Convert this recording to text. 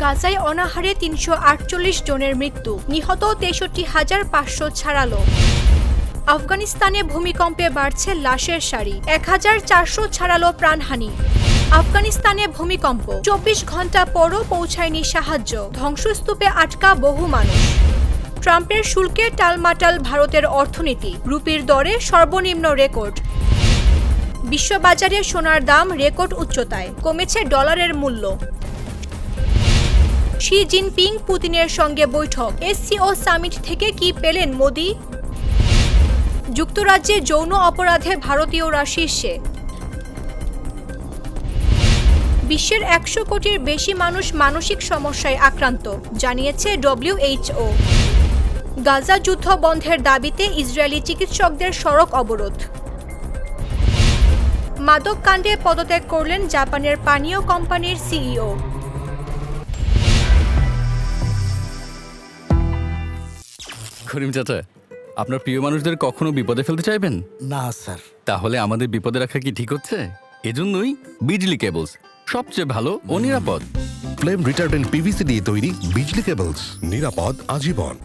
গাজায় অনাহারে ৩৪৮ জনের মৃত্যু, নিহত ৬৩,৫০০ ছাড়ালো। আফগানিস্তানে ভূমিকম্পে বাড়ছে লাশের সারি, ১,৪০০ ছাড়ালো প্রাণহানি। আফগানিস্তানে ভূমিকম্প, ২৪ ঘন্টা পরও পৌঁছায়নি সাহায্য, ধ্বংসস্তূপে আটকা বহু মানুষ। ট্রাম্পের শুল্কে টালমাটাল ভারতের অর্থনীতি, রুপির দরে সর্বনিম্ন রেকর্ড। বিশ্ববাজারে সোনার দাম রেকর্ড উচ্চতায়, কমেছে ডলারের মূল্য। শি জিনপিং পুতিনের সঙ্গে বৈঠক, এসসিও সামিট থেকে কি পেলেন মোদি? যুক্তরাজ্যে যৌন অপরাধে ভারতীয়রা শীর্ষে। বিশ্বের ১০০ কোটির বেশি মানুষ মানসিক সমস্যায় আক্রান্ত, জানিয়েছে WHO। গাজা যুদ্ধ বন্ধের দাবিতে ইসরায়েলি চিকিৎসকদের সড়ক অবরোধ। মাদক কাণ্ডে পদত্যাগ করলেন জাপানের পানীয় কোম্পানির সিইও। করিম চাচা, আপনার প্রিয় মানুষদের কখনো বিপদে ফেলতে চাইবেন না স্যার। তাহলে আমাদের বিপদে রাখা কি ঠিক হচ্ছে? এজন্যই বিজলি কেবলস সবচেয়ে ভালো ও নিরাপদ। ফ্লেম রিটার্ডেন্ট পিভিসি দিয়ে তৈরি বিজলি কেবলস, নিরাপদ আজীবন।